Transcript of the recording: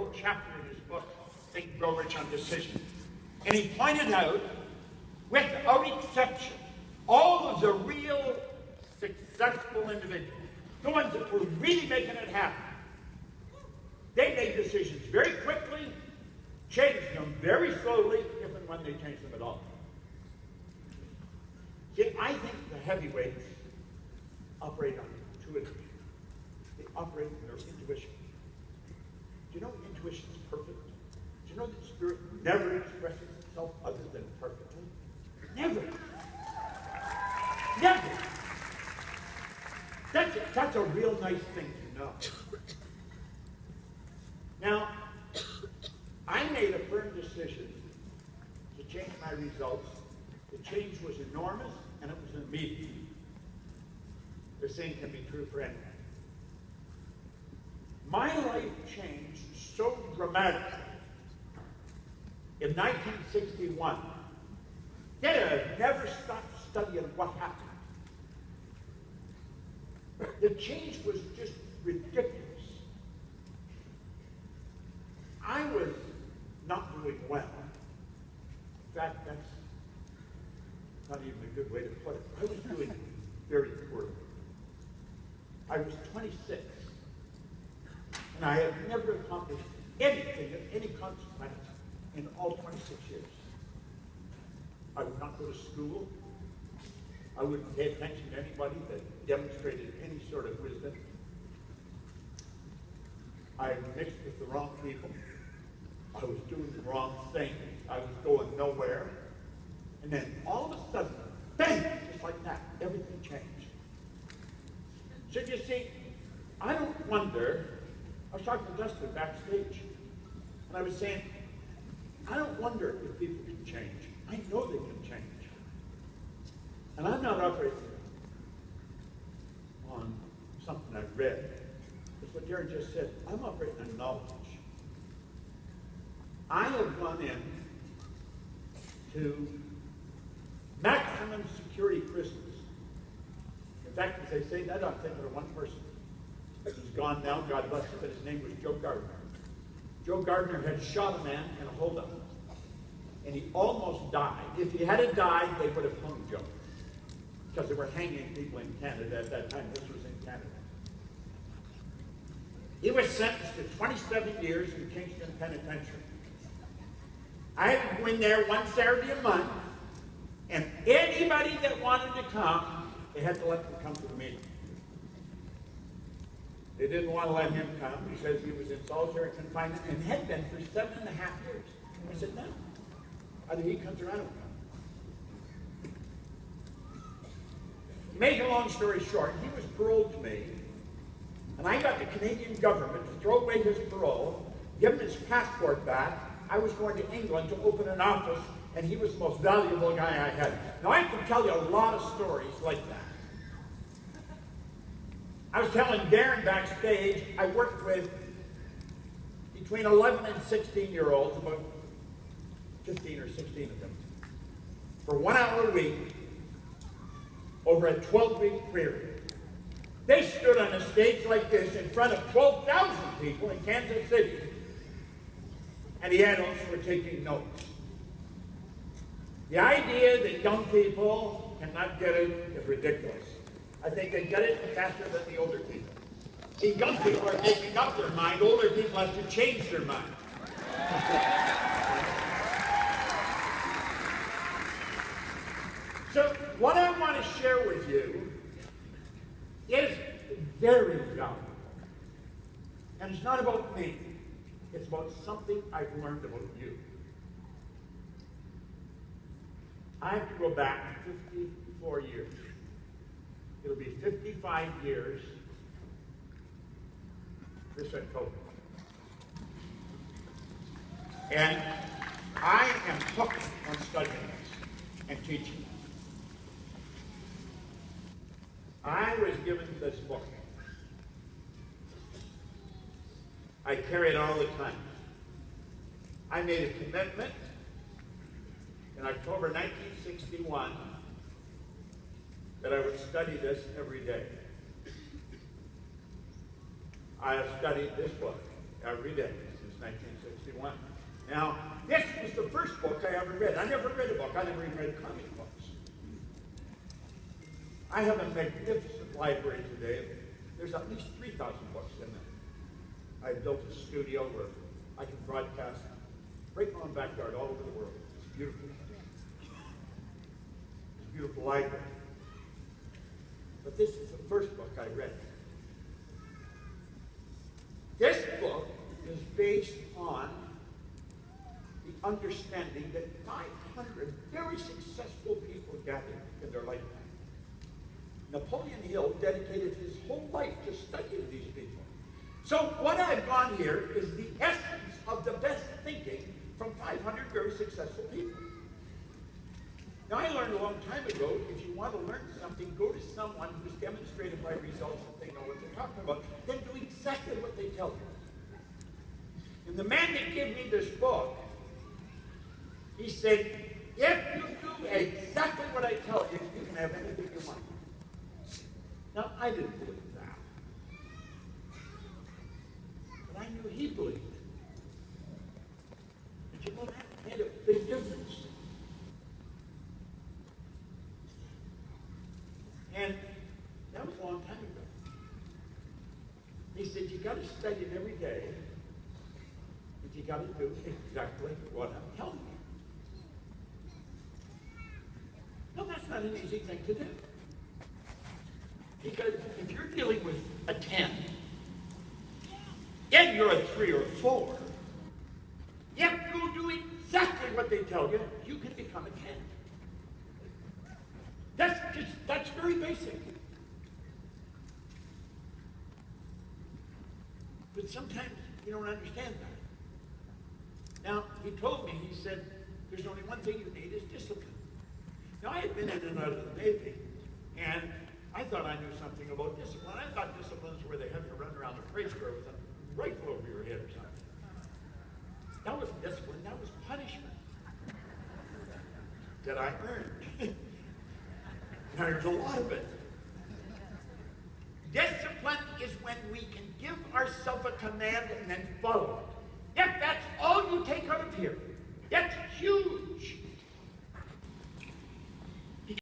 whole chapter in his book, Think and Grow Rich on Decision. And he pointed out, without exception, all of the real successful individuals, the ones that were really making it happen, they made decisions very quickly, changed them very slowly, if and when they changed them at all. See, I think the heavyweights operate on intuition. They operate on their intuition. Do you know intuition is perfect? Do you know that spirit never expresses itself other than perfectly? Never. Never. That's a real nice thing to know. Now, I made a firm decision to change my results. The change was enormous, and it was immediate. The same can be true for anyone. My life changed so dramatically in 1961 that I never stopped studying what happened. The change was just ridiculous. I was not doing well. In fact, that's not even a good way to put it. I was doing very poorly. I was 26, and I had never accomplished anything of any consequence in all 26 years. I would not go to school. I wouldn't pay attention to anybody that demonstrated any sort of wisdom. I mixed with the wrong people. I was doing the wrong thing. I was going nowhere. And then all of a sudden, bang, just like that, everything changed. So you see, I don't wonder, I was talking to Dustin backstage, and I was saying, I don't wonder if people can change. I know they can change. And I'm not operating on something I've read. It's what Jerry just said. I'm operating on knowledge. I have gone in to maximum security prisons. In fact, as I say that, I'm thinking of one person who's gone now, God bless him, but his name was Joe Gardner. Joe Gardner had shot a man in a holdup, and he almost died. If he had died, they would have hung Joe, because they were hanging people in Canada at that time. This was in Canada. He was sentenced to 27 years in Kingston Penitentiary. I had to go in there one Saturday a month, and anybody that wanted to come, they had to let them come to the meeting. They didn't want to let him come. He says he was in solitary confinement and had been for 7.5 years. I said, no. Either he comes or I don't come. Make a long story short, he was paroled to me, and I got the Canadian government to throw away his parole, give him his passport back. I was going to England to open an office, and he was the most valuable guy I had. Now, I can tell you a lot of stories like that. I was telling Darren backstage, I worked with between 11 and 16-year-olds, about 15 or 16 of them, for 1 hour a week over a 12-week period. They stood on a stage like this in front of 12,000 people in Kansas City, and the adults were taking notes. The idea that young people cannot get it is ridiculous. I think they get it faster than the older people. See, young people are making up their mind. Older people have to change their mind. So what I want to share with you is very valuable. And it's not about me. It's about something I've learned about you. I have to go back 54 years. It'll be 55 years this October. And I am hooked on studying this and teaching it. I was given this book. I carry it all the time. I made a commitment in October 1961 that I would study this every day. I have studied this book every day since since 1961. Now, this was the first book I ever read. I never read a book. I never even read comic books. I have a magnificent library today. There's at least 3,000 books in there. I built a studio where I can broadcast right in my own backyard all over the world. It's beautiful. It's a beautiful library. But this is the first book I read. This book is based on the understanding that 500 very successful people gathered in their lifetime. Napoleon Hill dedicated his whole life to studying these people. So what I've gone here is the essence of the best thinking from 500 very successful people. Now, I learned a long time ago, if you want to learn something, go to someone who's demonstrated by results that they know what they're talking about. Then do exactly what they tell you. And the man that gave me this book, he said, if you do exactly what I tell you, you can have anything you want. Now, I didn't believe that. But I knew he believed it. And you know, that made a big difference. And that was a long time ago. He said, you got to study it every day, and you got to do exactly what I'm telling you. No, that's not an easy thing to do. Because if you're dealing with a 10, and you're a 3 or a 4, if you do exactly what they tell you, you can become a 10. That's very basic. But sometimes you don't understand that. Now, he told me, he said, there's only one thing you need is discipline. Now, I had been in and out of the Navy, and I thought I knew something about discipline. I thought discipline is where they have you run around the parade square with a rifle over your head or something. That wasn't discipline, that was punishment that I earned. There's a lot of it. Discipline is when we can give ourselves a command and then follow it. If that's all you take out of here, that's huge.